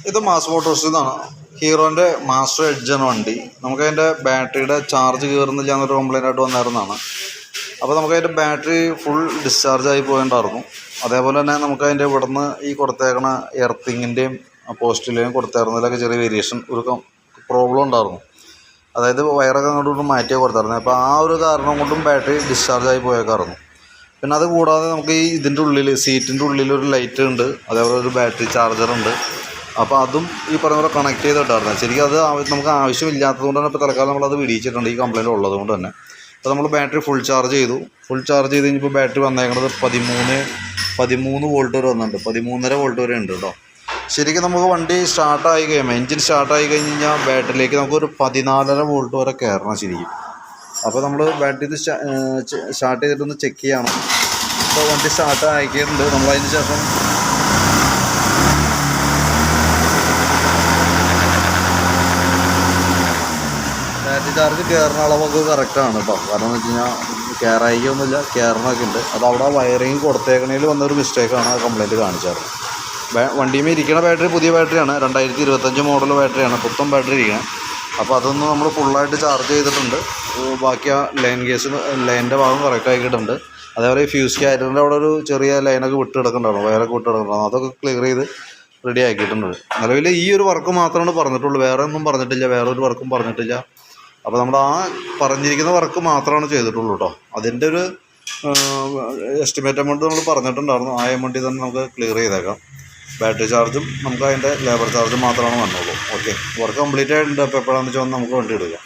ഇത് മാസ് മോട്ടോഴ്സിൽ നിന്നാണ്. ഹീറോൻ്റെ മാസ്റ്റർ എഡ്ജാണ് വണ്ടി. നമുക്കതിൻ്റെ ബാറ്ററിയുടെ ചാർജ് കയറുന്നില്ല എന്നൊരു കംപ്ലൈൻ്റ് ആയിട്ട് വന്നായിരുന്നതാണ്. അപ്പോൾ നമുക്കതിൻ്റെ ബാറ്ററി ഫുൾ ഡിസ്ചാർജായി പോയിട്ടുണ്ടായിരുന്നു. അതേപോലെ തന്നെ നമുക്കതിൻ്റെ ഇവിടുന്ന് ഈ കൊടുത്തേക്കണ എർത്തിങ്ങിൻ്റെയും പോസ്റ്റിലെയും കൊടുത്തായിരുന്നതിലൊക്കെ ചെറിയ വേരിയേഷൻ ഒരു പ്രോബ്ലം ഉണ്ടായിരുന്നു. അതായത് വയറൊക്കെ അങ്ങോട്ട് മാറ്റിയാൽ കൊടുത്തായിരുന്നു. അപ്പോൾ ആ ഒരു കാരണം കൊണ്ടും ബാറ്ററി ഡിസ്ചാർജായി പോയേക്കായിരുന്നു. പിന്നെ അത് കൂടാതെ നമുക്ക് ഈ ഇതിൻ്റെ ഉള്ളിൽ സീറ്റിൻ്റെ ഉള്ളിലൊരു ലൈറ്റ് ഉണ്ട്, അതേപോലെ ഒരു ബാറ്ററി ചാർജറുണ്ട്. അപ്പോൾ അതും ഈ പറഞ്ഞ പോലെ കണക്ട് ചെയ്തിട്ടായിരുന്നു. ശരിക്കും അത് നമുക്ക് ആവശ്യമില്ലാത്തത് കൊണ്ട് തന്നെ ഇപ്പോൾ തൽക്കാലം നമ്മളത് വിടിയിച്ചിട്ടുണ്ട് ഈ കംപ്ലയിൻ്റ് ഉള്ളത് കൊണ്ട് തന്നെ. അപ്പോൾ നമ്മൾ ബാറ്ററി ഫുൾ ചാർജ് ചെയ്തു കഴിഞ്ഞപ്പോൾ ബാറ്ററി വന്നേക്കുന്നത് 13 വോൾട്ട് വരെ വന്നിട്ടുണ്ട്. 13.5 വോൾട്ട് വരെ ഉണ്ട് കേട്ടോ. ശരിക്കും നമുക്ക് വണ്ടി സ്റ്റാർട്ടായി കഴിയുമ്പോൾ എൻജിൻ സ്റ്റാർട്ടായി കഴിഞ്ഞ് കഴിഞ്ഞാൽ ബാറ്ററിയിലേക്ക് നമുക്കൊരു 14.5 വോൾട്ട് വരെ കയറണം ശരിക്കും. അപ്പോൾ നമ്മൾ ബാറ്ററി ഇത് സ്റ്റാർട്ട് ചെയ്തിട്ടൊന്ന് ചെക്ക് ചെയ്യണം. ഇപ്പോൾ വണ്ടി സ്റ്റാർട്ട് ആക്കിയിട്ടുണ്ട്. നമ്മളതിന് ശേഷം ബാറ്ററി ചാർജ് കയറുന്ന അളവൊക്കെ കറക്റ്റാണ് കേട്ടോ. കാരണം എന്ന് വെച്ച് കഴിഞ്ഞാൽ കയറായിക്കൊന്നുമില്ല, കയറണമൊക്കെ ഉണ്ട്. അത് അവിടെ വയറിങ് കൊടുത്തേക്കണേൽ വന്നൊരു മിസ്റ്റേക്കാണ് ആ കംപ്ലയിൻറ്റ് കാണിച്ചാറ്. വണ്ടിയിൽ ഇരിക്കുന്ന ബാറ്ററി പുതിയ ബാറ്ററിയാണ്, 2025 മോഡൽ ബാറ്ററിയാണ്, പുത്തൻ ബാറ്ററി ഇരിക്കണം. അപ്പോൾ അതൊന്ന് നമ്മൾ ഫുള്ളായിട്ട് ചാർജ് ചെയ്തിട്ടുണ്ട്. ബാക്കി ആ ലൈനിൻ്റെ ഭാഗം കറക്റ്റ് ആക്കിയിട്ടുണ്ട്. അതേപോലെ ഈ ഫ്യൂസ് ക്യാരിയറിൻ്റെ അവിടെ ഒരു ചെറിയ ലൈനൊക്കെ വിട്ട് കിടക്കുന്നുണ്ടായിരുന്നു, വയറൊക്കെ വിട്ട് കിടക്കുന്നുണ്ടായിരുന്നു. അതൊക്കെ ക്ലിയർ ചെയ്ത് റെഡി ആക്കിയിട്ടുണ്ട്. നിലവിൽ ഈ ഒരു വർക്ക് മാത്രമാണ് പറഞ്ഞിട്ടുള്ളൂ, വേറെ ഒന്നും പറഞ്ഞിട്ടില്ല, വേറെ ഒരു വർക്കും പറഞ്ഞിട്ടില്ല. അപ്പോൾ നമ്മൾ ആ പറഞ്ഞിരിക്കുന്ന വർക്ക് മാത്രമാണ് ചെയ്തിട്ടുള്ളൂ കേട്ടോ. അതിൻ്റെ ഒരു എസ്റ്റിമേറ്റ് എമൗണ്ട് നമ്മൾ പറഞ്ഞിട്ടുണ്ടായിരുന്നു. ആ എമൗണ്ടിൽ തന്നെ നമുക്ക് ക്ലിയർ ചെയ്തേക്കാം. ബാറ്ററി ചാർജും നമുക്ക് അതിൻ്റെ ലേബർ ചാർജും മാത്രമാണ് വന്നുള്ളൂ. ഓക്കെ, വർക്ക് കംപ്ലീറ്റ് ആയിട്ടുണ്ട്. അപ്പോൾ എപ്പോഴാണെന്ന് വെച്ചാൽ നമുക്ക് വണ്ടി എടുക്കാം.